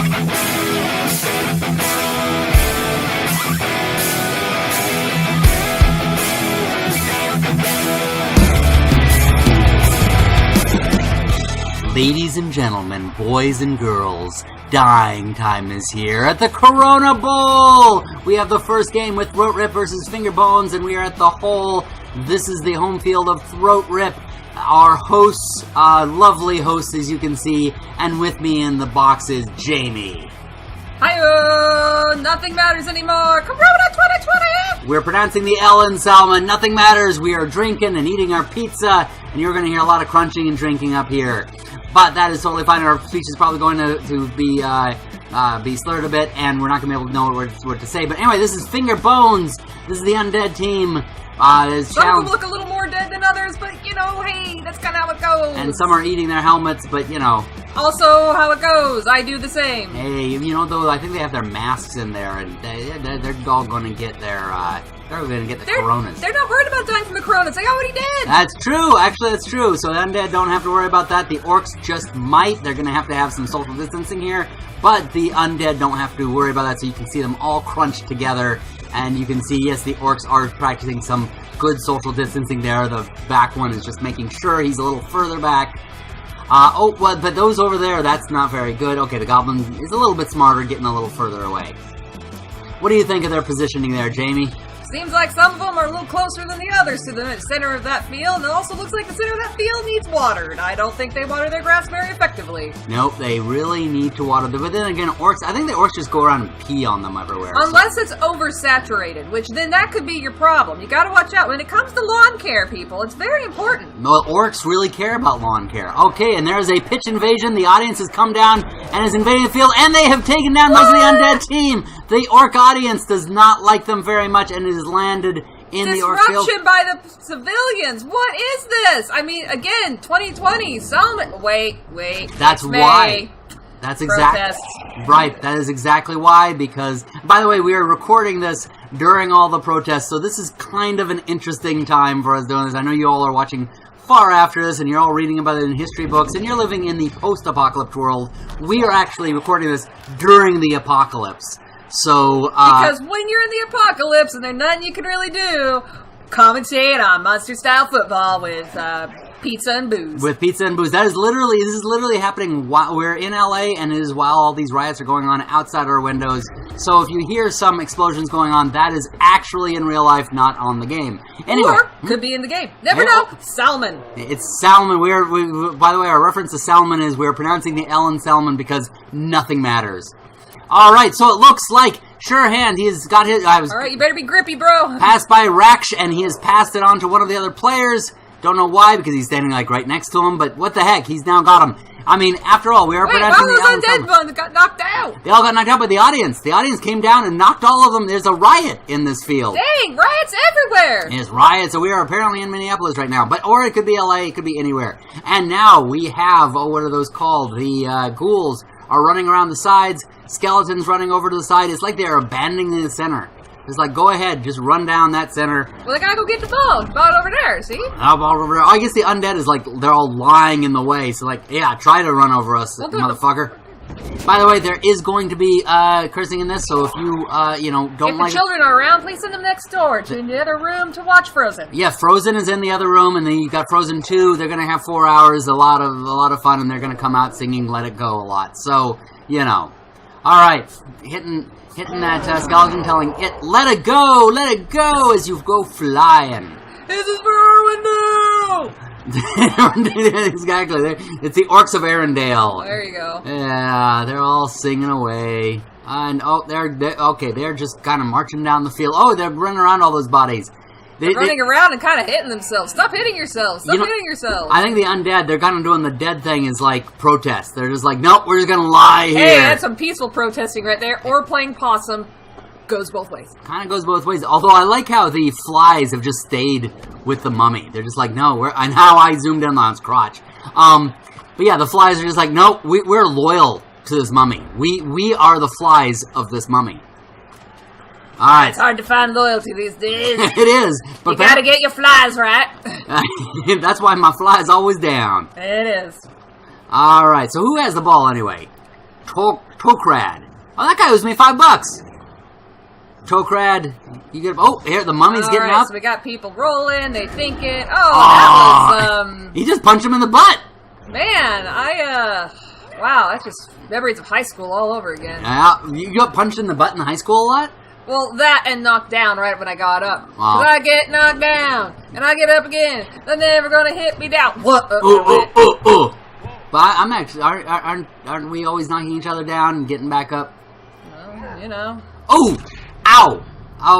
Ladies and gentlemen, boys and girls, dying time is here at the Coronabowl! We have the first game with Throat Rip versus Finger Bones, and we are at the hole. This is the home field of Throat Rip. Our hosts, lovely hosts as you can see, and with me in the box is Jamie. Hi-oh! Nothing matters anymore! Corona 2020! We're pronouncing the L in Salmon. Nothing matters. We are drinking and eating our pizza, and you're going to hear a lot of crunching and drinking up here. But that is totally fine. Our speech is probably going to be slurred a bit, and we're not going to be able to know what to say. But anyway, this is Finger Bones. This is the Undead team. Some of them look a little more dead than others, but, you know, hey, that's kind of how it goes. And some are eating their helmets, but, you know. Also, how it goes. I do the same. Hey, you know, though, I think they have their masks in there, and they're all going to get their, they're going to get the coronas. They're not worried about dying from the coronas. They already did. That's true. Actually, that's true. So the Undead don't have to worry about that. The Orcs just might. They're going to have some social distancing here, but the Undead don't have to worry about that, so you can see them all crunched together. And you can see, yes, the Orcs are practicing some good social distancing there. The back one is just making sure he's a little further back. But those over there, that's not very good. Okay, the Goblin is a little bit smarter, getting a little further away. What do you think of their positioning there, Jamie? Seems like some of them are a little closer than the others to the center of that field, and it also looks like the center of that field needs watered. I don't think they water their grass very effectively. Nope, they really need to water them. But then again, Orcs, I think the Orcs just go around and pee on them everywhere. Unless it's oversaturated, which then that could be your problem. You gotta watch out. When it comes to lawn care, people, it's very important. No, Orcs really care about lawn care. Okay, and there's a pitch invasion. The audience has come down and is invading the field, and they have taken down most of the Undead team. The Orc audience does not like them very much, and it is landed in the Orc field. Disruption by the civilians. What is this? I mean, again, 2020. Wait. That's why. That's exactly right. That is exactly why. Because, by the way, we are recording this during all the protests, so this is kind of an interesting time for us doing this. I know you all are watching far after this, and you're all reading about it in history books, and you're living in the post-apocalypse world. We are actually recording this during the apocalypse. So, because when you're in the apocalypse and there's nothing you can really do, commentate on monster-style football with pizza and booze. With pizza and booze. This is literally happening while we're in LA, and it is while all these riots are going on outside our windows. So if you hear some explosions going on, that is actually in real life, not on the game. Anyway. Or could be in the game. Never know. Salmon. It's Salmon. By the way, our reference to Salmon is we're pronouncing the L in Salmon because nothing matters. Alright, so it looks like Sure Hand, he's got his... Alright, you better be grippy, bro. Passed by Raksh, and he has passed it on to one of the other players. Don't know why, because he's standing, like, right next to him, but what the heck, he's now got him. I mean, after all, we are pronouncing the Wait, those undead ones got knocked out. They all got knocked out by the audience. The audience came down and knocked all of them. There's a riot in this field. Dang, riots everywhere. There's riots, so we are apparently in Minneapolis right now. Or it could be LA, it could be anywhere. And now we have, what are those called? The ghouls are running around the sides. Skeletons running over to the side. It's like they're abandoning the center. It's like, go ahead, just run down that center. Well, they gotta go get the ball. The ball over there, see? Ball over there. I guess the undead is like, they're all lying in the way. So like, yeah, try to run over us, motherfucker. By the way, there is going to be cursing in this, so if you, don't like If the children are around, please send them next door to the other room to watch Frozen. Yeah, Frozen is in the other room, and then you got Frozen 2. They're going to have 4 hours, a lot of fun, and they're going to come out singing Let It Go a lot. So, you know. Alright, hitting that skeleton, telling it, let it go as you go flying. This is for Arendelle! Exactly, it's the Orcs of Arendelle. There you go. Yeah, they're all singing away. And, they're just kind of marching down the field. Oh, they're running around all those bodies. They're running around and kind of hitting themselves. Stop hitting yourselves. Stop hitting yourselves. I think the undead, they're kind of doing the dead thing is like protest. They're just like, nope, we're just going to lie here. Hey, that's some peaceful protesting right there. Or playing possum. Goes both ways. Kind of goes both ways. Although I like how the flies have just stayed with the mummy. They're just like, no, and how I zoomed in on his crotch. But yeah, the flies are just like, nope, we're loyal to this mummy. We are the flies of this mummy. Alright. It's hard to find loyalty these days. It is. But you gotta get your flies right. That's why my fly is always down. It is. Alright, so who has the ball anyway? Tokrad. Oh, that guy owes me $5. Tokrad, you get... Oh, here, the mummy's getting up. So we got people rolling, they think it. Oh, that was, He just punched him in the butt. Man, wow, that's just memories of high school all over again. Yeah, you got punched in the butt in high school a lot? Well, that and knocked down right when I got up. Wow. 'Cause I get knocked down, and I get up again. They're never gonna hit me down. What? But I'm actually... Aren't we always knocking each other down and getting back up? Well, you know. Oh! Ow!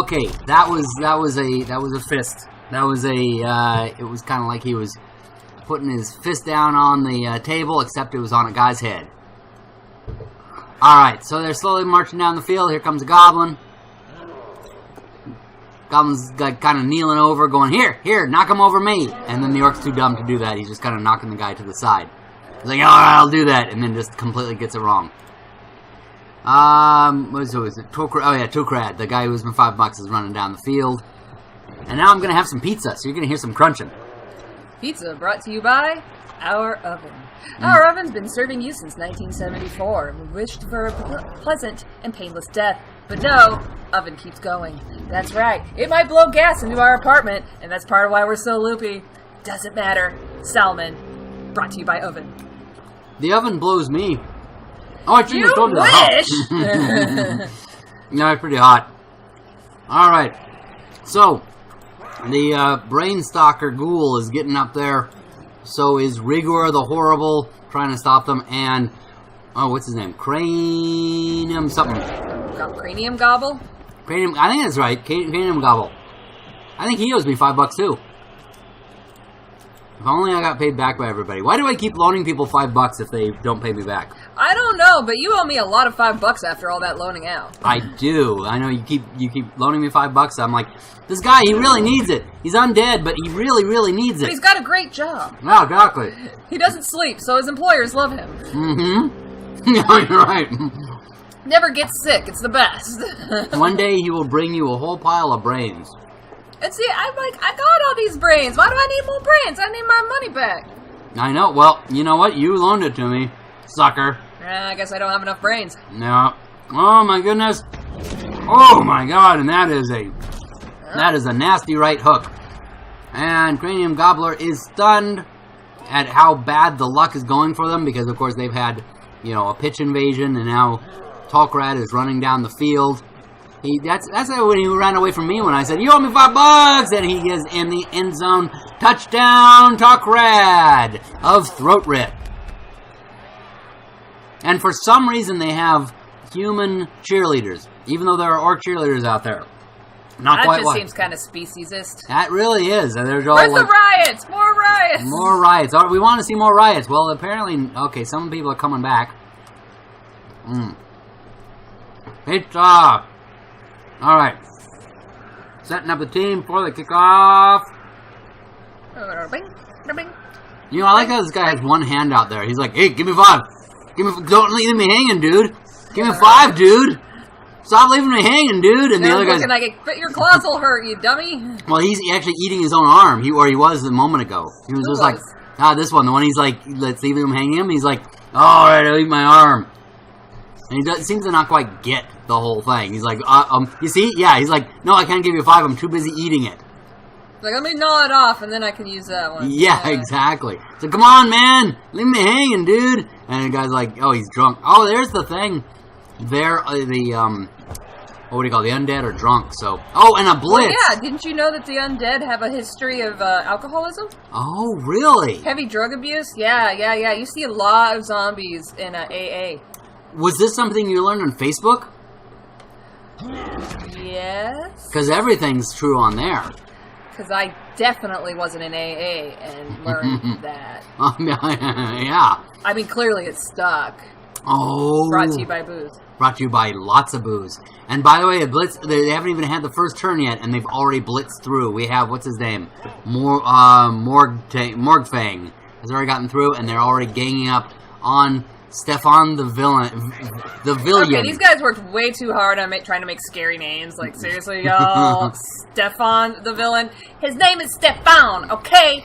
Okay, that was a fist. That was it was kind of like he was putting his fist down on the table, except it was on a guy's head. Alright, so they're slowly marching down the field. Here comes a goblin. Goblin's like kind of kneeling over, going, here, knock him over me. And then the orc's too dumb to do that. He's just kind of knocking the guy to the side. He's like, alright, I'll do that. And then just completely gets it wrong. What is it? Tokrad, the guy who was my $5 is running down the field. And now I'm gonna have some pizza, so you're gonna hear some crunching. Pizza brought to you by Our Oven. Our Oven's been serving you since 1974. We wished for a pleasant and painless death. But no, Oven keeps going. That's right, it might blow gas into our apartment, and that's part of why we're so loopy. Doesn't matter. Salmon, brought to you by Oven. The oven blows me. Oh, I shouldn't have told you that. Yeah, it's pretty hot. Alright. So, the brain stalker ghoul is getting up there. So is Rigor the Horrible trying to stop them. And, oh, what's his name? Cranium something. Got Cranium Gobble? Cranium, I think that's right. Cranium Gobble. I think he owes me $5 too. If only I got paid back by everybody. Why do I keep loaning people $5 if they don't pay me back? I don't know, but you owe me a lot of $5 after all that loaning out. I do. I know you keep loaning me $5. I'm like, this guy, he really needs it. He's undead, but he really, really needs it. But he's got a great job. Yeah, exactly. He doesn't sleep, so his employers love him. Mm-hmm. Yeah, you're right. Never gets sick. It's the best. One day he will bring you a whole pile of brains. And see, I'm like, I got all these brains. Why do I need more brains? I need my money back. I know. Well, you know what? You loaned it to me, sucker. I guess I don't have enough brains. No. Oh my goodness. Oh my god, and that is a nasty right hook. And Cranium Gobbler is stunned at how bad the luck is going for them, because of course they've had, you know, a pitch invasion, and now Talkrad is running down the field. That's when he ran away from me when I said, you owe me $5, and he is in the end zone. Touchdown, Talkrad of Throat Rip. And for some reason they have human cheerleaders, even though there are orc cheerleaders out there. Not that quite just one. Seems kind of speciesist. That really is. And there's all Where's the riots? More riots! More riots. Oh, we want to see more riots. Well, apparently, okay, some people are coming back. Pizza! Alright. Setting up the team for the kickoff. You know, I like how this guy has one hand out there. He's like, hey, give me 5. Don't leave me hanging, dude. Give me 5, dude. Stop leaving me hanging, dude. And the other guy's like, your claws will hurt, you dummy. Well, he's actually eating his own arm. He was a moment ago. He was just like, this one. The one he's like, let's leave him hanging him. He's like, alright, I'll eat my arm. And he seems to not quite get the whole thing. He's like, you see? Yeah, he's like, no, I can't give you 5. I'm too busy eating it. Like, let me gnaw it off, and then I can use that one. Yeah, exactly. So, come on, man. Leave me hanging, dude. And the guy's like, oh, he's drunk. Oh, there's the thing. They're what do you call it? The undead are drunk, so... Oh, and a blitz. Well, yeah, didn't you know that the undead have a history of alcoholism? Oh, really? Heavy drug abuse? Yeah. You see a lot of zombies in AA. Was this something you learned on Facebook? Yes. Because everything's true on there. Because I definitely wasn't in AA and learned that. Yeah. I mean, clearly it's stuck. Oh. Brought to you by booze. Brought to you by lots of booze. And by the way, they haven't even had the first turn yet, and they've already blitzed through. We have, what's his name? Morgfang has already gotten through, and they're already ganging up on Stefan the villain. Okay, these guys worked way too hard on trying to make scary names. Like, seriously, y'all? Stefan the villain? His name is Stefan, okay?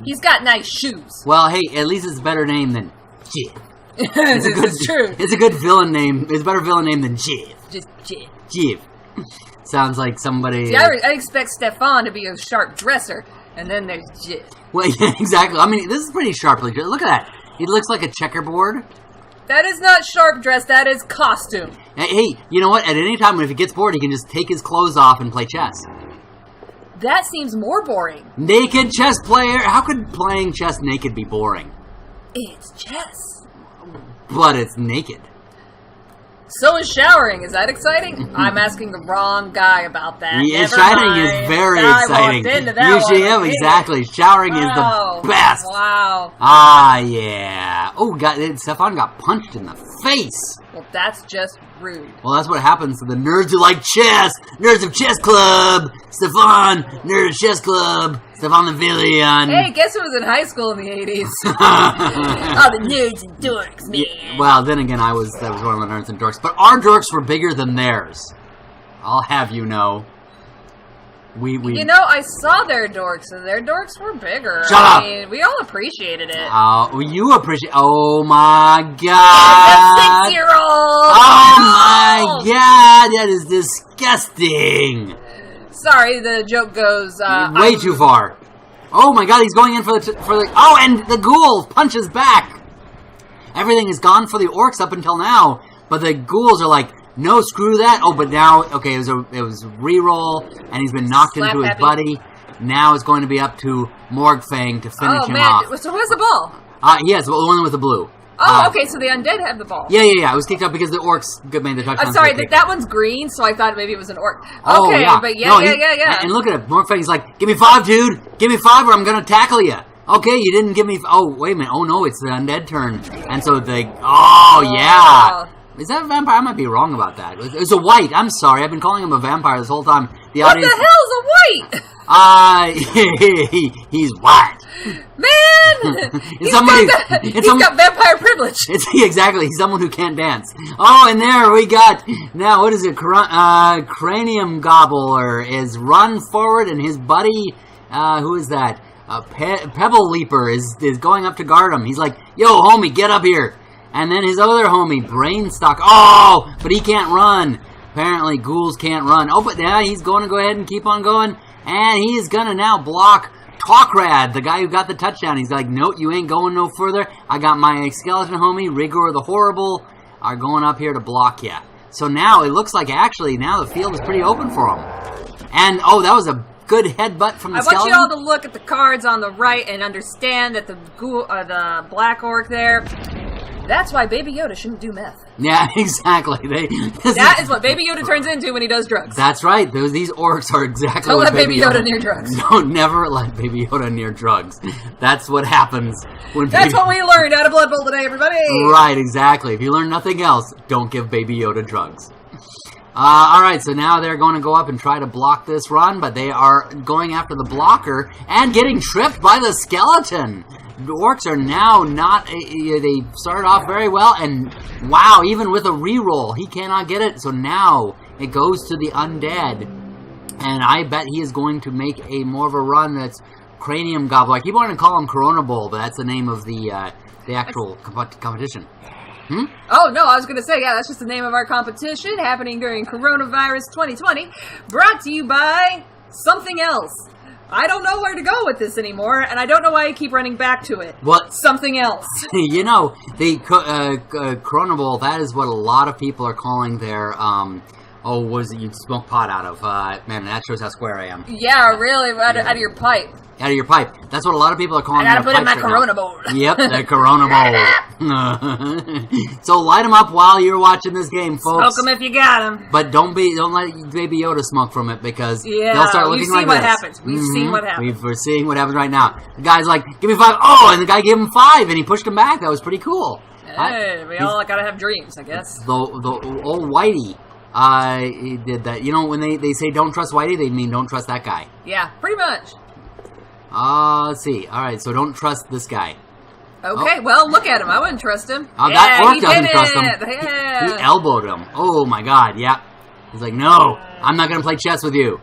He's got nice shoes. Well, hey, at least it's a better name than shit. It's true. It's a good villain name. It's a better villain name than Jiv. Just Jiv. Jiv. Sounds like somebody... See, I expect Stefan to be a sharp dresser, and then there's Jiv. Well, yeah, exactly. I mean, this is pretty sharply dressed. Look at that. He looks like a checkerboard. That is not sharp dress, that is costume. Hey, you know what? At any time, if he gets bored, he can just take his clothes off and play chess. That seems more boring. Naked chess player? How could playing chess naked be boring? It's chess. But it's naked. So is showering. Is that exciting? I'm asking the wrong guy about that. Yeah, Never showering mind. is very I exciting. walked into that Usually, one. exactly. Showering is the best. Wow. Ah, yeah. Oh, Stefan got punched in the face. Well, that's just rude. Well, that's what happens to the nerds who like chess. Nerds of Chess Club. Stefan, Nerd of Chess Club. Stefan the Villain. Hey, guess who was in high school in the 80s? All the nerds and dorks, man. Yeah, well, then again, I was one of the nerds and dorks. But our dorks were bigger than theirs. I'll have you know. You know, I saw their dorks, and their dorks were bigger. Shut up! I mean, we all appreciated it. Oh, you appreciate... Oh, my God! It's a 6-year-old! Oh, my God! That is disgusting! Sorry, the joke goes... way too far. Oh, my God, he's going in for the... Oh, and the ghoul punches back! Everything is gone for the orcs up until now, but the ghouls are like... No, screw that. Oh, but now, okay, it was re-roll, and he's been knocked into his buddy. Now it's going to be up to Morgfang to finish him off. So where's the ball? He has the one with the blue. Oh, okay, so the undead have the ball. Yeah. I was kicked out because the orcs made the touchdown. I'm sorry, that one's green, so I thought maybe it was an orc. Okay, oh, yeah. But yeah. And look at it. Morgfang's like, give me 5, dude. Give me 5 or I'm going to tackle you. Okay, you didn't give me... Oh, wait a minute. Oh, no, it's the undead turn. And so they... Oh, yeah. Is that a vampire? I might be wrong about that. It's a white. I'm sorry. I've been calling him a vampire this whole time. What the hell's a white? He's white. Man! He's got vampire privilege. Exactly. He's someone who can't dance. Oh, and there we got... Now, what is it? Cranium Gobbler is run forward, and his buddy... who is that? Pebble Leaper is going up to guard him. He's like, yo, homie, get up here. And then his other homie, Brainstalk. Oh, but he can't run. Apparently, ghouls can't run. Oh, but now he's going to go ahead and keep on going. And he's going to now block Talkrad, the guy who got the touchdown. He's like, nope, you ain't going no further. I got my skeleton homie, Rigor the Horrible, are going up here to block you. So now it looks like actually now the field is pretty open for him. And, oh, that was a good headbutt from the skeleton. I want you all to look at the cards on the right and understand that the black orc there... That's why Baby Yoda shouldn't do meth. Yeah, exactly. That is what Baby Yoda turns into when he does drugs. That's right. These orcs are exactly Don't what let Baby Yoda near drugs. Don't never let Baby Yoda near drugs. That's what happens when That's what we learned out of Blood Bowl today, everybody! Right, exactly. If you learn nothing else, don't give Baby Yoda drugs. Alright, so now they're going to go up and try to block this run, but they are going after the blocker and getting tripped by the skeleton. The orcs are now not... They started off very well, and wow, even with a reroll, he cannot get it. So now it goes to the undead, and I bet he is going to make a more of a run that's Cranium Gobbler. I keep wanting to call him Coronabowl, but that's the name of the actual competition. Oh, no, I was going to say, yeah, that's just the name of our competition happening during Coronavirus 2020, brought to you by something else. I don't know where to go with this anymore, and I don't know why I keep running back to it. What? Something else. You know, the Coronabowl, that is what a lot of people are calling their, what is it you smoke pot out of? Man, that shows how square I am. Yeah, really, out of your pipe. Out of your pipe. That's what a lot of people are calling I gotta put in my Coronabowl. Yep, the Coronabowl. So light them up while you're watching this game, folks. Smoke them if you got them. But don't let Baby Yoda smoke from it because they'll start looking like this. We've seen what happens. We're seeing what happens right now. The guy's like, give me 5. Oh, and the guy gave him 5 and he pushed him back. That was pretty cool. Hey, we all gotta have dreams, I guess. The old Whitey. He did that. You know, when they say don't trust Whitey, they mean don't trust that guy. Yeah, pretty much. Let's see. Alright, so don't trust this guy. Okay, well, look at him. I wouldn't trust him. That orc doesn't trust him. Yeah. He elbowed him. Oh my god, yeah. He's like, no, I'm not going to play chess with you.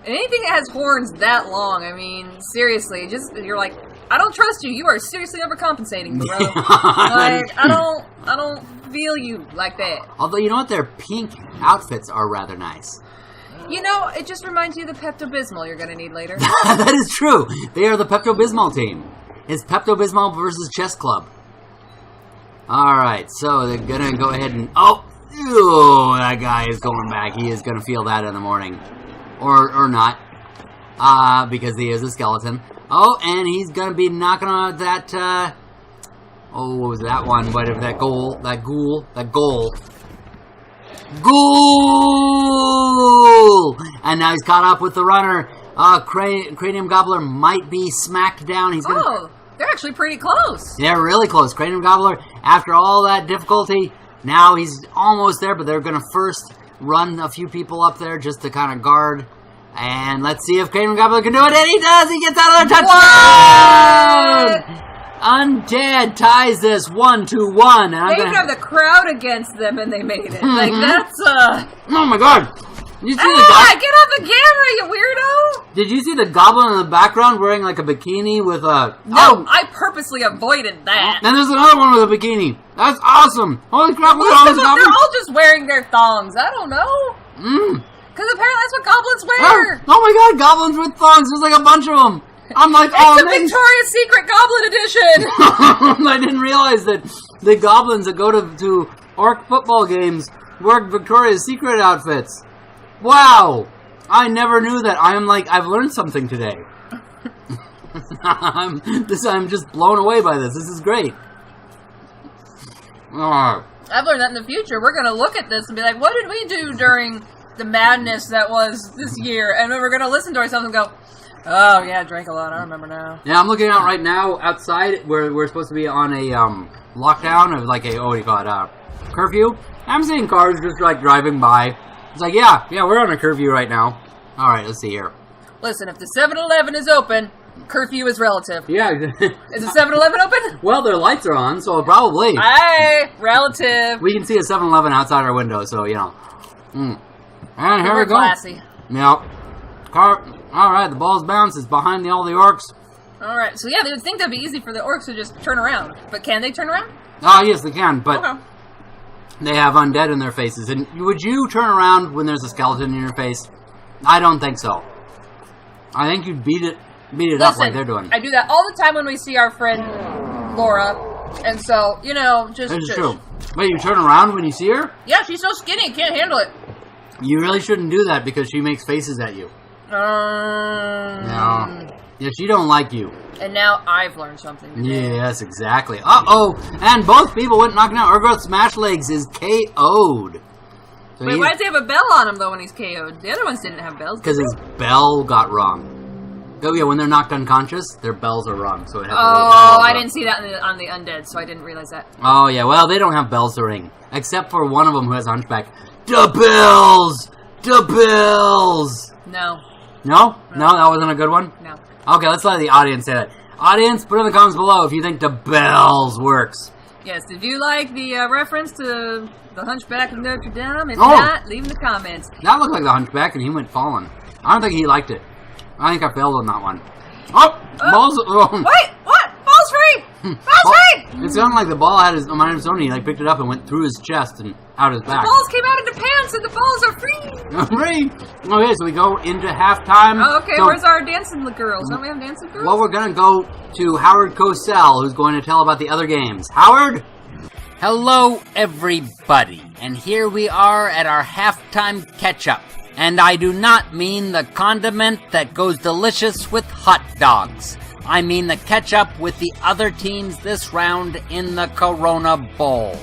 Anything that has horns that long, I mean, seriously, you're like, I don't trust you. You are seriously overcompensating, bro. Like, I don't feel you like that. Although, you know what? Their pink outfits are rather nice. You know, it just reminds you of the Pepto-Bismol you're going to need later. That is true. They are the Pepto-Bismol team. It's Pepto-Bismol versus Chess Club. Alright, so they're going to go ahead and... Oh! Ew, that guy is going back. He is going to feel that in the morning. Or not. Because he is a skeleton. Oh, and he's going to be knocking on that, oh, what was that one? Whatever, that ghoul. Ghoul! And now he's caught up with the runner. Cranium Gobbler might be smacked down. He's gonna... Oh, they're actually pretty close. They're really close. Cranium Gobbler, after all that difficulty, now he's almost there, but they're going to first run a few people up there just to kind of guard. And let's see if Cranium Gobbler can do it. And he does! He gets out of the touchdown! Undead ties this 1-1. They even have the crowd against them, and they made it. Like, that's, Oh my god! You see get off the camera, you weirdo! Did you see the goblin in the background wearing like a bikini with a... No, I purposely avoided that. And there's another one with a bikini. That's awesome! Holy crap, look at all these goblins! They're all just wearing their thongs. I don't know. Because apparently that's what goblins wear. Oh my god, goblins with thongs. There's like a bunch of them. I'm like, it's the Victoria's Secret Goblin Edition. I didn't realize that the goblins that go to orc football games wear Victoria's Secret outfits. Wow. I never knew that. I've learned something today. I'm just blown away by this. This is great. I've learned that in the future. We're going to look at this and be like, what did we do during the madness that was this year? And then we're going to listen to ourselves and go, oh, yeah, I drank a lot. I remember now. Yeah, I'm looking out right now outside where we're supposed to be on a lockdown of like a, what do you call it, curfew. I'm seeing cars just like driving by. It's like, yeah, we're on a curfew right now. All right, let's see here. Listen, if the 7-Eleven is open, curfew is relative. Yeah. Is the 7-Eleven open? Well, their lights are on, so probably. Hey, relative. We can see a 7-Eleven outside our window, so, you know. And here We're we go. classy. Yep. All right, the ball's bounced. It's behind all the orcs. All right, so yeah, they would think that'd be easy for the orcs to just turn around. But can they turn around? Oh, yes, they can, but Okay. they have undead in their faces. And would you turn around when there's a skeleton in your face? I don't think so. I think you'd beat it up like they're doing. I do that all the time when we see our friend Laura. And so, you know, just... This is true. Wait, you turn around when you see her? Yeah, she's so skinny, can't handle it. You really shouldn't do that because she makes faces at you. No. Yeah, she don't like you. And now I've learned something today. Yes, exactly. Uh-oh! And both people went knocking out. Urgot Smashlegs is KO'd. So Wait, why does he have a bell on him, though, when he's KO'd? The other ones didn't have bells. Because his bell got wrong. Oh, yeah, when they're knocked unconscious, their bells are wrong. So it has I didn't see that on the Undead, so I didn't realize that. Oh, yeah, well, they don't have bells to ring. Except for one of them who has a hunchback. The bells! The bells! No. No? No, that wasn't a good one? No. Okay, let's let the audience say that. Audience, put in the comments below if you think the bells works. Yes, if you like the reference to the Hunchback of Notre Dame, if not, leave in the comments. That looked like the Hunchback and he went falling. I don't think he liked it. I think I failed on that one. Oh! Balls... Wait! What? Ball's free! Ball's free! It sounded like the ball had his mind of his own. He picked it up and went through his chest and out his back. The balls came out of the pants and the balls are free! Free! Okay, so we go into halftime. Oh, okay, so, where's our dancing girls? Don't we have dancing girls? Well, we're going to go to Howard Cosell, who's going to tell about the other games. Howard? Hello, everybody. And here we are at our halftime catch-up. And I do not mean the condiment that goes delicious with hot dogs. I mean the catch-up with the other teams this round in the Coronabowl.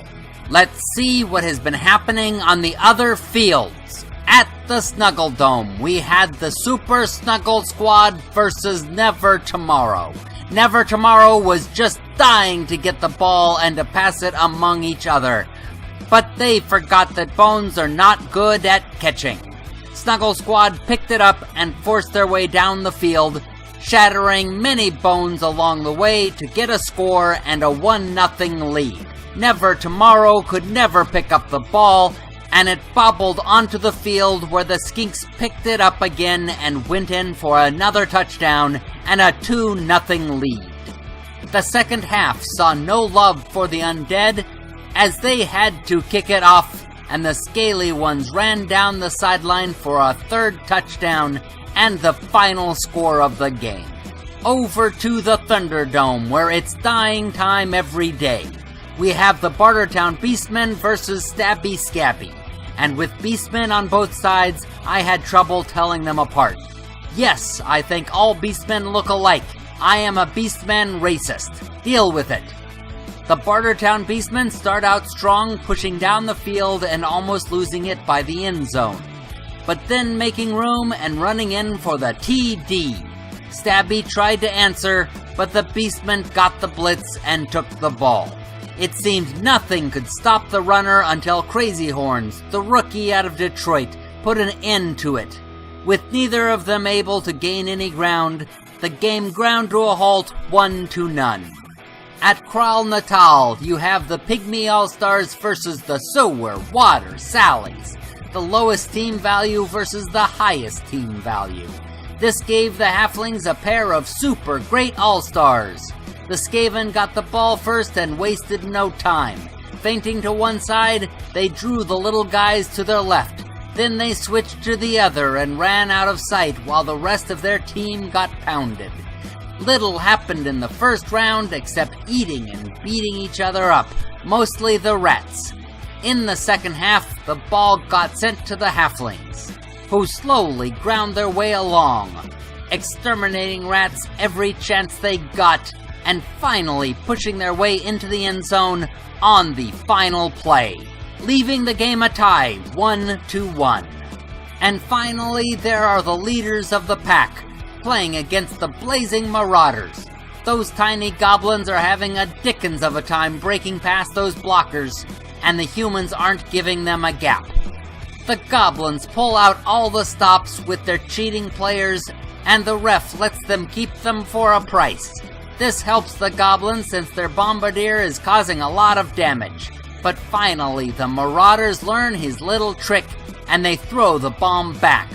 Let's see what has been happening on the other fields. At the Snuggle Dome, we had the Super Snuggle Squad versus Never Tomorrow. Never Tomorrow was just dying to get the ball and to pass it among each other. But they forgot that bones are not good at catching. Snuggle Squad picked it up and forced their way down the field, shattering many bones along the way to get a score and a 1-0 lead. Never Tomorrow could never pick up the ball, and it bobbled onto the field where the Skinks picked it up again and went in for another touchdown and a 2-0 lead. The second half saw no love for the Undead, as they had to kick it off, and the scaly ones ran down the sideline for a third touchdown and the final score of the game. Over to the Thunderdome, where it's dying time every day. We have the Bartertown Beastmen versus Stabby Scabby, and with Beastmen on both sides, I had trouble telling them apart. Yes, I think all Beastmen look alike. I am a Beastman racist. Deal with it. The Bartertown Beastmen start out strong, pushing down the field and almost losing it by the end zone, but then making room and running in for the TD. Stabby tried to answer, but the Beastmen got the blitz and took the ball. It seemed nothing could stop the runner until Crazy Horns, the rookie out of Detroit, put an end to it. With neither of them able to gain any ground, the game ground to a halt 1-0. At Kral Natal, you have the Pygmy All-Stars versus the Sewer Water Sallies. The lowest team value versus the highest team value. This gave the Halflings a pair of super great All-Stars. The Skaven got the ball first and wasted no time. Feinting to one side, they drew the little guys to their left. Then they switched to the other and ran out of sight while the rest of their team got pounded. Little happened in the first round except eating and beating each other up, mostly the rats. In the second half, the ball got sent to the Halflings, who slowly ground their way along, exterminating rats every chance they got, and finally pushing their way into the end zone on the final play, leaving the game a tie, 1-1. And finally, there are the leaders of the pack, playing against the blazing Marauders. Those tiny goblins are having a dickens of a time breaking past those blockers, and the humans aren't giving them a gap. The goblins pull out all the stops with their cheating players, and the ref lets them keep them for a price. This helps the goblins since their bombardier is causing a lot of damage. But finally, the Marauders learn his little trick, and they throw the bomb back.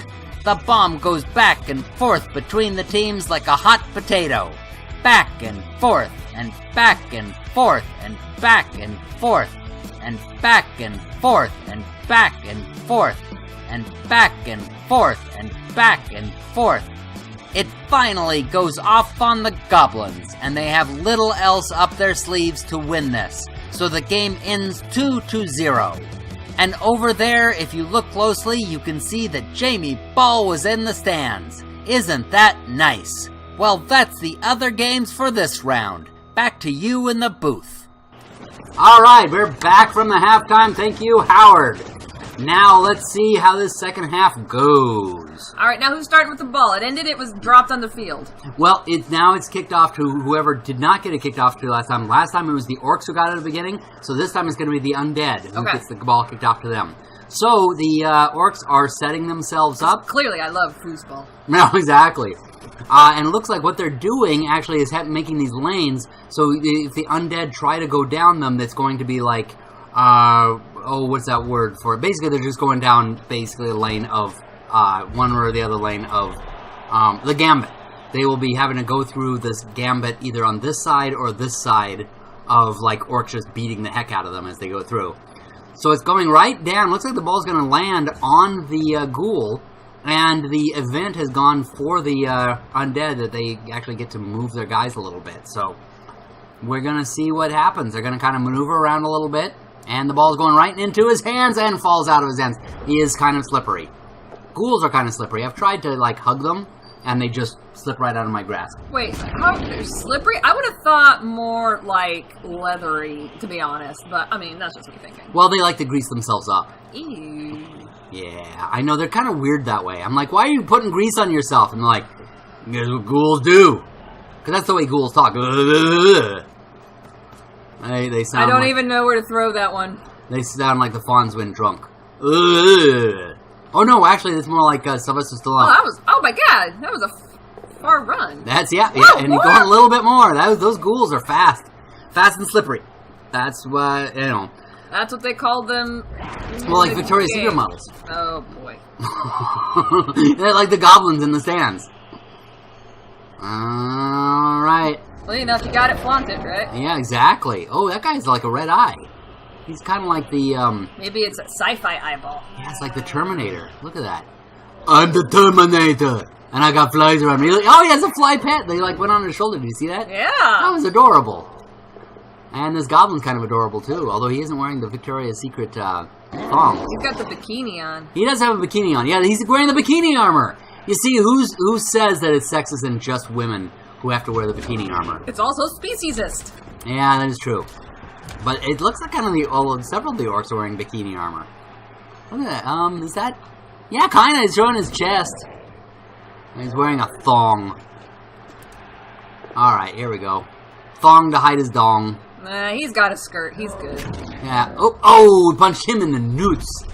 The bomb goes back and forth between the teams like a hot potato. Back and forth, and back and forth, and back and forth, and back and forth, and back and forth, and back and forth, and back and forth. It finally goes off on the goblins, and they have little else up their sleeves to win this, so the game ends 2-0. And over there, if you look closely, you can see that Jamie Ball was in the stands. Isn't that nice? Well, that's the other games for this round. Back to you in the booth. Alright, we're back from the halftime. Thank you, Howard. Now, let's see how this second half goes. Alright, now who's starting with the ball? It ended, it was dropped on the field. Well, now it's kicked off to whoever did not get it kicked off to last time. Last time it was the Orcs who got it at the beginning, so this time it's going to be the Undead who gets the ball kicked off to them. So, the Orcs are setting themselves up. Clearly, I love foosball. No, exactly. And it looks like what they're doing actually is making these lanes, so if the Undead try to go down them, that's going to be like, what's that word for it? Basically, they're just going down basically a lane of, one or the other lane of, the Gambit. They will be having to go through this Gambit either on this side or this side of, like, Orcs just beating the heck out of them as they go through. So it's going right down. Looks like the ball's going to land on the Ghoul, and the event has gone for the Undead that they actually get to move their guys a little bit. So we're going to see what happens. They're going to kind of maneuver around a little bit, and the ball's going right into his hands and falls out of his hands. He is kind of slippery. Ghouls are kind of slippery. I've tried to, like, hug them, and they just slip right out of my grasp. Wait, how they're slippery? I would have thought more, like, leathery, to be honest. But, I mean, that's just me thinking. Well, they like to grease themselves up. Ew. Yeah, I know, they're kind of weird that way. I'm like, why are you putting grease on yourself? And they're like, here's what ghouls do. Because that's the way ghouls talk. They sound I don't like, even know where to throw that one. They sound like the fawns when drunk. Oh no, actually, it's more like Sylvester Stallone. Oh my god, that was a far run. That's, yeah, Whoa, and you're going a little bit more. Those ghouls are fast. Fast and slippery. That's what, you know. That's what they called them. Well, like Victoria's Secret models. Oh boy. They're like the goblins in the stands. Alright. Well, enough, you got it flaunted, right? Yeah, exactly. Oh, that guy's like a red eye. He's kind of like the, Maybe it's a sci-fi eyeball. Yeah, it's like the Terminator. Look at that. I'm the Terminator! And I got flies around me. Oh, he has a fly pet! They, like, went on his shoulder. Did you see that? Yeah! That was adorable. And this goblin's kind of adorable, too. Although he isn't wearing the Victoria's Secret, thong. He's got the bikini on. He does have a bikini on. Yeah, he's wearing the bikini armor. You see, who says that it's sexist and just women who have to wear the bikini armor? It's also speciesist. Yeah, that is true. But it looks like kind of several of the orcs are wearing bikini armor. Look at that. Is that? Yeah, kind of. He's showing his chest. And he's wearing a thong. Alright, here we go. Thong to hide his dong. Nah, he's got a skirt. He's good. Yeah. Oh, we punched him in the newts.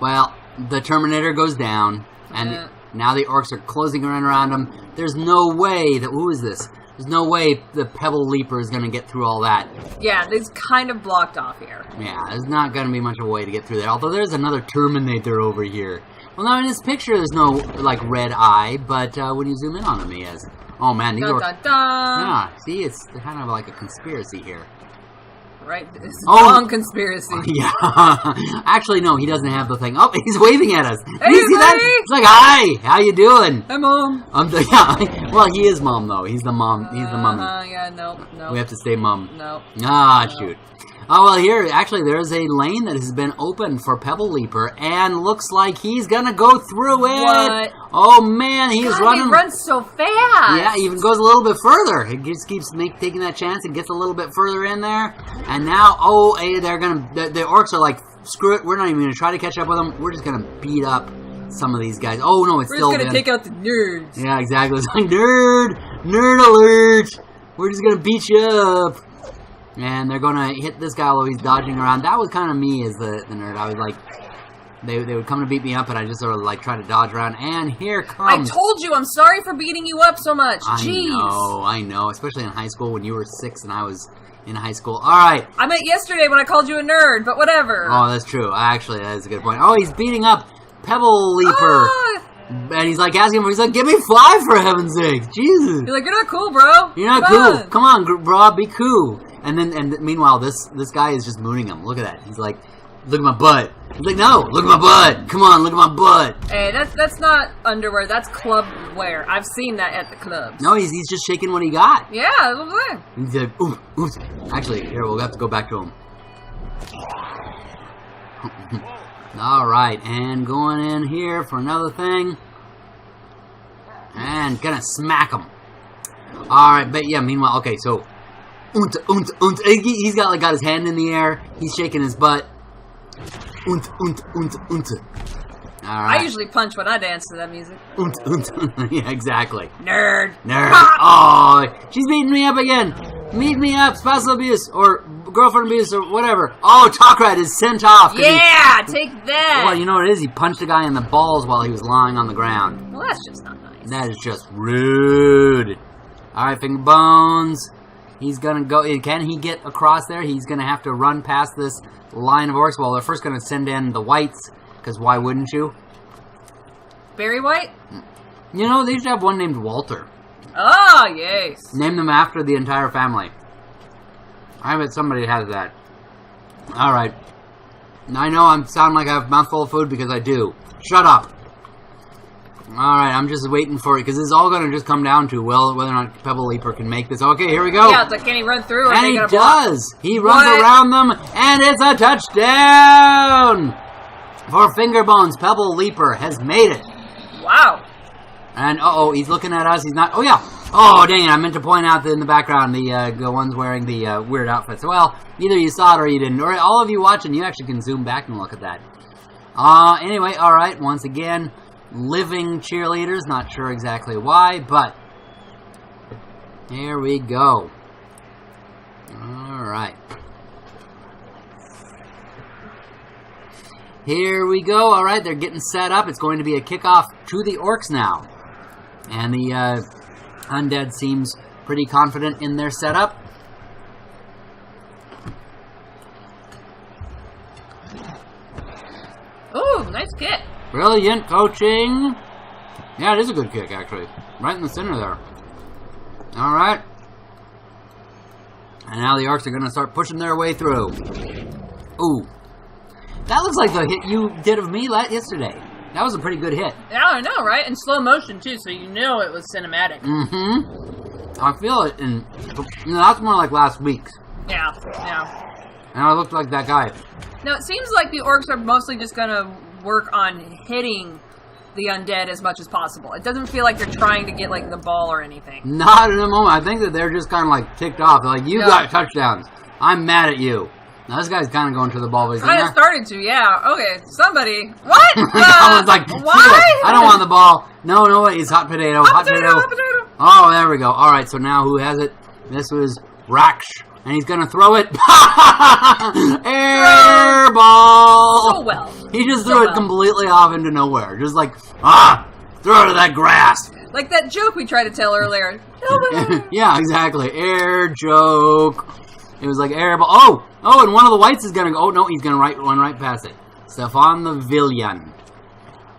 Well, the Terminator goes down. And now the orcs are closing around him. There's no way that... Who is this? There's no way the Pebble Leaper is going to get through all that. Yeah, it's kind of blocked off here. Yeah, there's not going to be much of a way to get through there. Although there's another Terminator over here. Well, now in this picture there's no, like, red eye, but when you zoom in on him, he is. Oh, man, these are... Dun, dun, dun. Yeah, see, it's kind of like a conspiracy here. Right? It's a long conspiracy. Yeah. Actually, no, he doesn't have the thing. Oh, he's waving at us. Hey, you see that? He's like, hi, how you doing? Hi, Mom. Yeah, well, he is Mom, though. He's the mom. He's the mummy. Yeah, no. We have to stay Mum. No. Ah, shoot. Oh, well, here, actually, there's a lane that has been opened for Pebble Leaper, and looks like he's gonna go through it. What? Oh, man, he's running. He runs so fast. Yeah, he even goes a little bit further. He just keeps taking that chance and gets a little bit further in there. And now, they're gonna, the orcs are like, screw it, we're not even gonna try to catch up with them. We're just gonna beat up some of these guys. Oh, no, we're just gonna take out the nerds. Yeah, exactly. It's like, nerd alert. We're just gonna beat you up. And they're gonna hit this guy while he's dodging around. That was kind of me as the nerd. I was like, they would come to beat me up, and I just sort of like try to dodge around. And here comes. I told you, I'm sorry for beating you up so much. Jeez. I know. Especially in high school when you were 6 and I was in high school. All right. I meant yesterday when I called you a nerd, but whatever. Oh, that's true. Actually, that is a good point. Oh, he's beating up Pebble Leaper. And he's like asking him, he's like, give me 5 for heaven's sake. Jesus. You're like, you're not cool, bro. You're not cool. Come on, bro, be cool. And meanwhile, this guy is just mooning him. Look at that. He's like, look at my butt. He's like, no, look at my butt. Come on, look at my butt. Hey, that's not underwear. That's club wear. I've seen that at the clubs. No, he's just shaking what he got. Yeah, that's what I'm saying. He's like, ooh. Actually, here, we'll have to go back to him. All right, and going in here for another thing. And gonna smack him. All right, but yeah, meanwhile, okay, so... He's got his hand in the air. He's shaking his butt. All right. I usually punch when I dance to that music. Yeah, exactly. Nerd. Oh, she's beating me up again. Meet me up, spousal abuse, or girlfriend abuse, or whatever. Oh, Talkrat is sent off. Yeah, take that. Well, you know what it is? He punched a guy in the balls while he was lying on the ground. Well, that's just not nice. That is just rude. All right, finger bones. He's gonna go. Can he get across there? He's gonna have to run past this line of orcs. Well, they're first gonna send in the whites, because why wouldn't you? Barry White? You know, they used to have one named Walter. Oh, yes. Name them after the entire family. I bet somebody has that. Alright. I know I sound like I have a mouthful of food because I do. Shut up. Alright, I'm just waiting for it, because this is all going to just come down to, well, whether or not Pebble Leaper can make this. Okay, here we go. Yeah, it's like, can he run through? Or and he does. Block? He runs around them, and it's a touchdown! For Finger Bones, Pebble Leaper has made it. Wow. And, he's looking at us. He's not... Oh, yeah. Oh, dang it. I meant to point out that in the background, the ones wearing the weird outfits. Well, either you saw it or you didn't. Or all of you watching, you actually can zoom back and look at that. Anyway, all right. Once again, living cheerleaders. Not sure exactly why, but here we go. All right. Here we go. All right, they're getting set up. It's going to be a kickoff to the Orcs now. And the Undead seems pretty confident in their setup. Ooh, nice kick. Brilliant coaching. Yeah, it is a good kick, actually. Right in the center there. Alright. And now the Orcs are going to start pushing their way through. Ooh. That looks like the hit you did of me yesterday. That was a pretty good hit. Yeah, I know, right? In slow motion, too, so you know it was cinematic. Mm-hmm. I feel it, and that's more like last week's. Yeah. And I looked like that guy. Now, it seems like the Orcs are mostly just going to work on hitting the Undead as much as possible. It doesn't feel like they're trying to get, like, the ball or anything. Not in a moment. I think that they're just kind of, like, ticked off. They're like, you got touchdowns. I'm mad at you. Now, this guy's kind of going to the ball, but he's kind of started to, yeah. Okay, somebody. What? I was like, why? I don't want the ball. No, it's hot potato. Hot potato. Oh, there we go. All right, so now who has it? This was Raksh. And he's going to throw it. Air ball. So well. He just threw it completely off into nowhere. Just like, throw it to that grass. Like that joke we tried to tell earlier. Yeah, exactly. Air joke. It was like air ball. Oh, and one of the whites is going to go. Oh, no, he's going to run right past it. Stefan the Villian.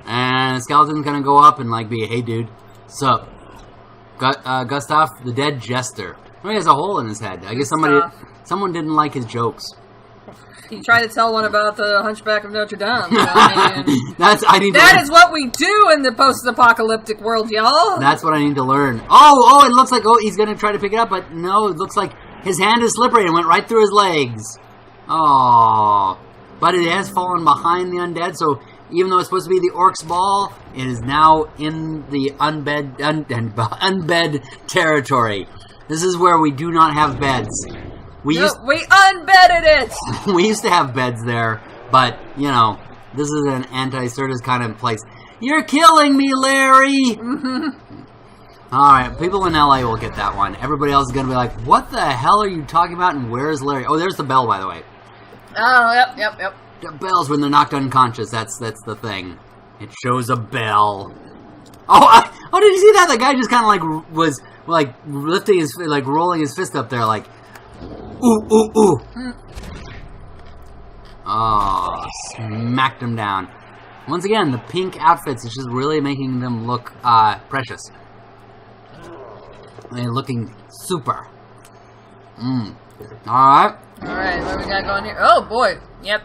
And the skeleton's going to go up and like be, hey, dude, sup? Gustav, the dead jester. Oh, he has a hole in his head. I guess someone didn't like his jokes. He tried to tell one about the Hunchback of Notre Dame. So, I mean, that is what we do in the post-apocalyptic world, y'all. That's what I need to learn. Oh, it looks like he's going to try to pick it up, but no, it looks like his hand is slippery and went right through his legs. Oh, but it has fallen behind the Undead, so even though it's supposed to be the Orcs' ball, it is now in the unbed territory. This is where we do not have beds. We unbedded it! We used to have beds there, but, you know, this is an anti-Certus kind of place. You're killing me, Larry! Alright, people in LA will get that one. Everybody else is going to be like, what the hell are you talking about, and where's Larry? Oh, there's the bell, by the way. Oh, yep. The bells when they're knocked unconscious, that's the thing. It shows a bell. Oh, did you see that? The guy just kind of like was like lifting his, like rolling his fist up there, like, ooh. Oh, smacked him down. Once again, the pink outfits is just really making them look precious. They're looking super. Alright, what we got going here? Oh, boy. Yep.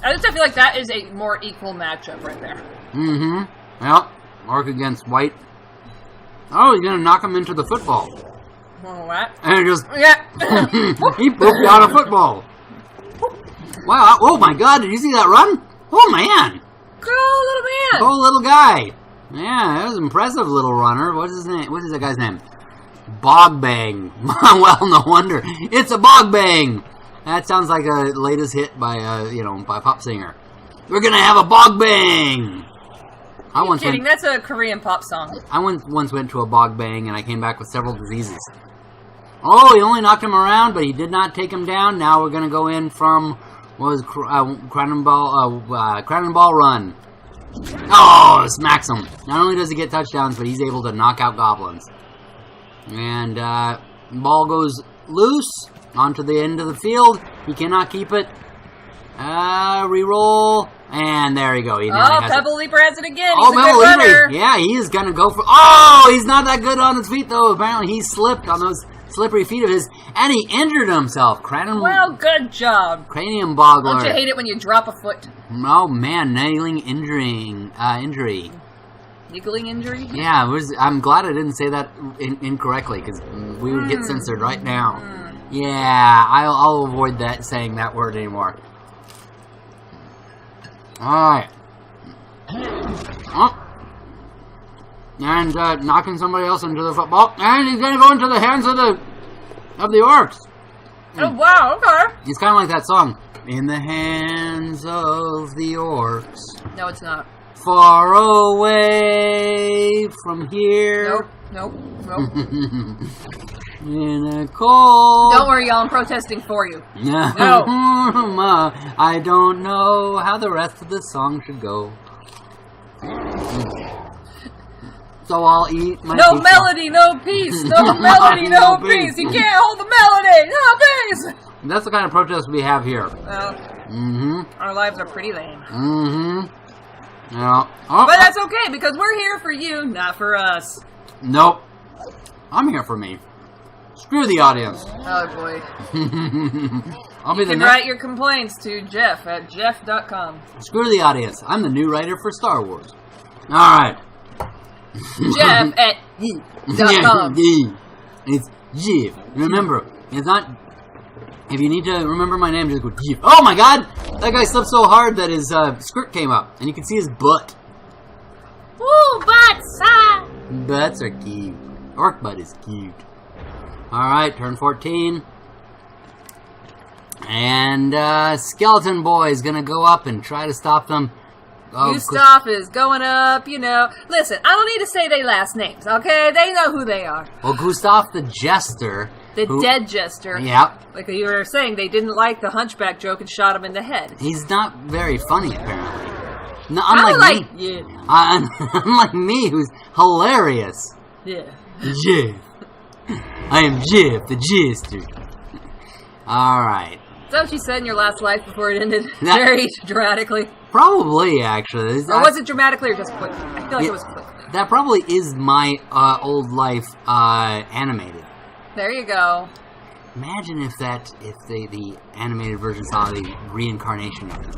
I just feel like that is a more equal matchup right there. Yep. Orc against white. Oh, he's gonna knock him into the football. What? And he pooped out a football. Wow, oh my god, did you see that run? Oh man! Go, little man! Go, little guy! Yeah, that was an impressive little runner. What's his name? What is that guy's name? Bogbang. Well, no wonder. It's a Bogbang! That sounds like a latest hit by by a pop singer. We're gonna have a Bogbang! You're kidding, that's a Korean pop song. I once went to a Bogbang and I came back with several diseases. Oh, he only knocked him around, but he did not take him down. Now we're gonna go in from, what was Cannonball Run. Oh, smacks him. Not only does he get touchdowns, but he's able to knock out goblins. And ball goes loose onto the end of the field. He cannot keep it. Reroll. And there you go. Pebble Leaper has it again. Oh, he's a good runner. Yeah, he is going to go for... Oh, he's not that good on his feet, though. Apparently, he slipped on those slippery feet of his, and he injured himself. Well, good job. Cranium boggler. Don't you hate it when you drop a foot? Oh, man, nailing injury. Niggling injury? Yeah, I'm glad I didn't say that incorrectly, because we would get censored right now. Yeah, I'll avoid saying that word anymore. Alright. Oh. And knocking somebody else into the football. And he's going to go into the hands of the Orcs. Oh, wow, okay. It's kind of like that song. In the hands of the Orcs. No, it's not. Far away from here. Nope. In a cold... Don't worry, y'all. I'm protesting for you. No. I don't know how the rest of the song should go. So I'll eat my No pizza. melody, no peace. No melody, no peace. You can't hold the melody. No peace. That's the kind of protest we have here. Well, our lives are pretty lame. Yeah. But that's okay, because we're here for you, not for us. Nope. I'm here for me. Screw the audience. Oh boy. I'll be You the can next. write your complaints to Jeff at jeff.com. Screw the audience. I'm the new writer for Star Wars. Alright. Jeff at ye.com. It's Jeff. Remember, it's not... If you need to remember my name, just go Jeff. Oh my god! That guy slipped so hard that his skirt came up. And you can see his butt. Woo, butts! Ah! Butts are cute. Orc butt is cute. Alright, turn 14. And Skeleton Boy is gonna go up and try to stop them. Oh, Gustav is going up, you know. Listen, I don't need to say their last names, okay? They know who they are. Well, Gustav the Jester. The dead jester. Yep. Like you were saying, they didn't like the hunchback joke and shot him in the head. He's not very funny, apparently. No, Unlike me. Yeah. Unlike me, who's hilarious. Yeah. Jeff. I am Jeff the Jester. Alright. Is that what you said in your last life before it ended? Very dramatically. Probably, actually. Or was it dramatically or just quick? I feel like it was quick. That probably is my old life animated. There you go. Imagine if the animated version saw the reincarnation of it.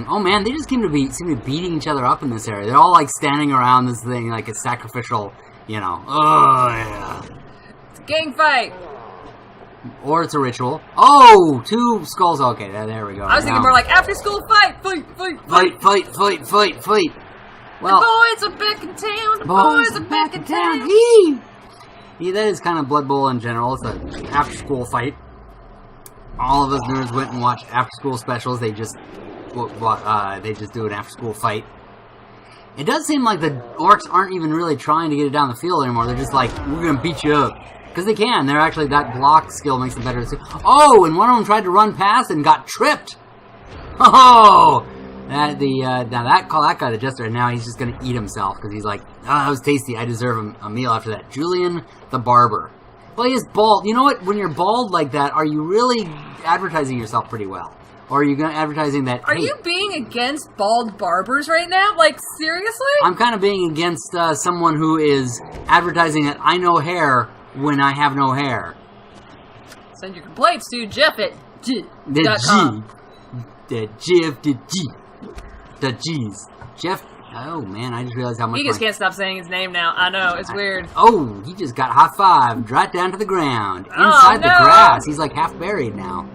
Oh man, they just seem to be beating each other up in this area. They're all like standing around this thing like a sacrificial, you know. Oh yeah. It's a gang fight. Or it's a ritual. Oh, 2 skulls. Okay, there we go. I was thinking more like after school fight. Fight. Well, the boys are back in town. The boys are back in town. Yeah, that is kind of Blood Bowl in general. It's an after-school fight. All of us nerds went and watched after-school specials. They just do an after-school fight. It does seem like the orcs aren't even really trying to get it down the field anymore. They're just like, we're gonna beat you up. Because they can. They're actually, that block skill makes them better. Oh, and one of them tried to run past and got tripped. Oh! Now that guy the jester, and now he's just gonna eat himself because he's like, oh, that was tasty. I deserve a meal after that. Julian the barber. Well, he is bald. You know what? When you're bald like that, are you really advertising yourself pretty well? Or are you advertising that? Are you being against bald barbers right now? Like seriously? I'm kind of being against someone who is advertising that I know hair when I have no hair. Send your complaints to Jeff at The G's. Jeff. Oh man, I just realized how much. He just can't stop saying his name now. I know, it's weird. Oh, he just got high-fived right down to the ground. Inside the grass. He's like half buried now.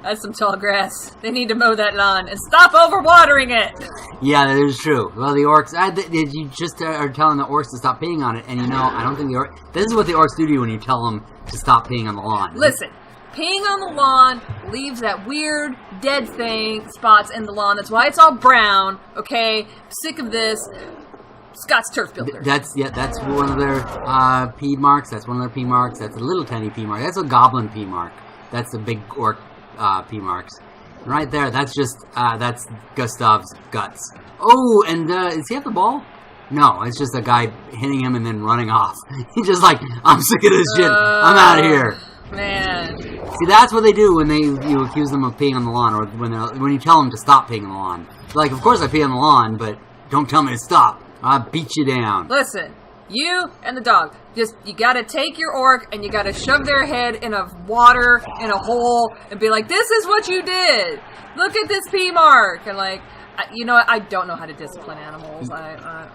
That's some tall grass. They need to mow that lawn and stop overwatering it. Yeah, that is true. Well, the orcs. You just are telling the orcs to stop peeing on it, and you know, I don't think the orcs. This is what the orcs do to you when you tell them to stop peeing on the lawn. Listen. Peeing on the lawn leaves that weird, dead thing spots in the lawn. That's why it's all brown, okay? Sick of this. Scott's Turf Builder. That's one of their P marks. That's one of their P marks. That's a little tiny P mark. That's a goblin P mark. That's the big orc P marks. And right there, that's Gustav's guts. Oh, and is he at the ball? No, it's just a guy hitting him and then running off. He's just like, I'm sick of this shit. I'm out of here. Man. See, that's what they do when you accuse them of peeing on the lawn, or when you tell them to stop peeing on the lawn. Like, of course I pee on the lawn, but don't tell me to stop. I'll beat you down. Listen, you and the dog, you gotta take your orc and you gotta shove their head in a water, in a hole, and be like, this is what you did! Look at this pee mark! And like, you know what, I don't know how to discipline animals.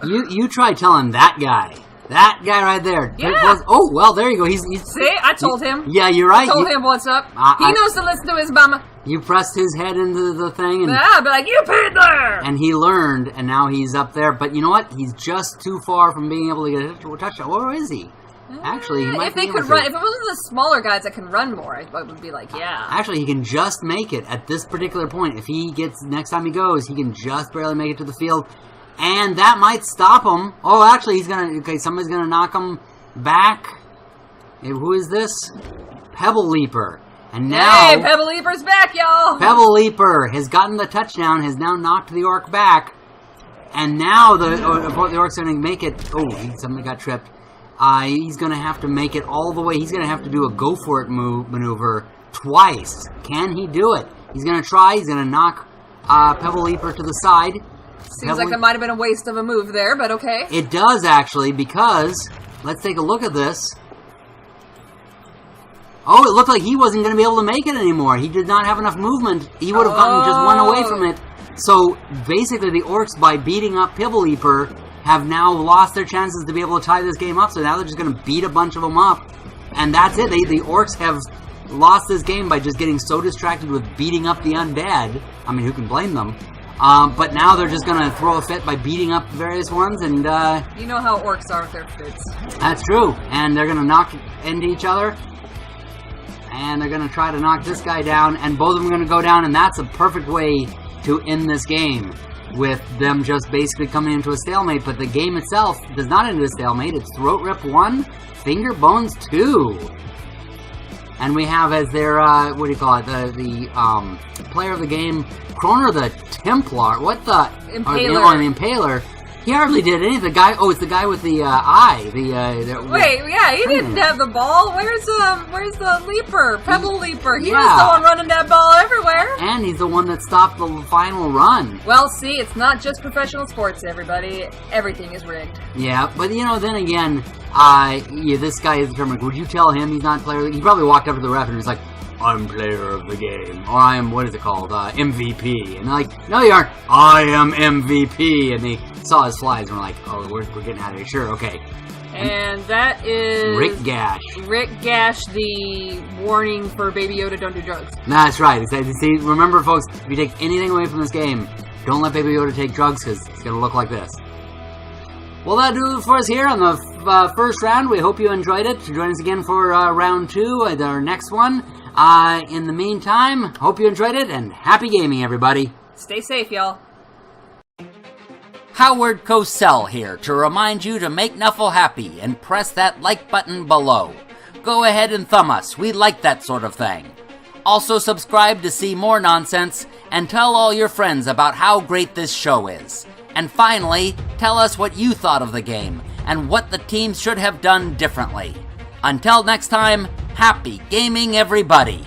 You try telling that guy. That guy right there. Yeah. Oh, well, there you go. He's See, I told him. Yeah, you're right. I told him what's up. He knows to listen to his mama. You pressed his head into the thing. And, yeah, I'd be like, you peed there! And he learned, and now he's up there. But you know what? He's just too far from being able to get a touchdown. Where is he? Actually, he might if they could run, if it wasn't the smaller guys that can run more, I would be like, yeah. Actually, he can just make it at this particular point. If he gets, next time he goes, he can just barely make it to the field. And that might stop him. Oh, actually, somebody's gonna knock him back. Hey, who is this? Pebble Leaper. And now... Hey, Pebble Leaper's back, y'all! Pebble Leaper has gotten the touchdown, has now knocked the orc back. And now the orc's gonna make it... Oh, somebody got tripped. He's gonna have to make it all the way. He's gonna have to do a go-for-it maneuver twice. Can he do it? He's gonna try. He's gonna knock Pebble Leaper to the side. Seems like that might have been a waste of a move there, but okay. It does, actually, because, let's take a look at this. Oh, it looked like he wasn't going to be able to make it anymore. He did not have enough movement. He would have gotten just one away from it. So, basically, the Orcs, by beating up Pibbleleaper, have now lost their chances to be able to tie this game up. So now they're just going to beat a bunch of them up. And that's it. The Orcs have lost this game by just getting so distracted with beating up the Undead. I mean, who can blame them? But now they're just going to throw a fit by beating up various ones. And you know how Orcs are with their fits. That's true. And they're going to knock into each other. And they're going to try to knock this guy down, and both of them are going to go down, and that's a perfect way to end this game, with them just basically coming into a stalemate. But the game itself does not end in a stalemate. It's Throat Rip 1, Finger Bones 2. And we have as their, what do you call it, the player of the game, Croner the Templar. What the? Impaler. The Impaler. He hardly did anything. The guy, it's the guy with the eye. Wait, yeah, he didn't have the ball. Where's the leaper? Pibbleleaper. He Yeah. was the one running that ball everywhere. And he's the one that stopped the final run. Well, see, it's not just professional sports, everybody. Everything is rigged. Yeah, but then again, this guy is determined. Would you tell him he's not player? He probably walked up to the ref and was like, I'm player of the game. Or I am, what is it called? MVP. And they're like, no you aren't. I am MVP. And they saw his flies and were like, oh, we're getting out of here. Sure, okay. And that is... Rick Gash. Rick Gash, the warning for Baby Yoda, don't do drugs. That's right. See, remember, folks, if you take anything away from this game, don't let Baby Yoda take drugs, because it's going to look like this. Well, that'll do it for us here on the first round. We hope you enjoyed it. Join us again for round 2, our next one. In the meantime, hope you enjoyed it, and happy gaming, everybody. Stay safe, y'all. Howard Cosell here to remind you to make Nuffle happy and press that like button below. Go ahead and thumb us, we like that sort of thing. Also subscribe to see more nonsense, and tell all your friends about how great this show is. And finally, tell us what you thought of the game, and what the teams should have done differently. Until next time, happy gaming everybody!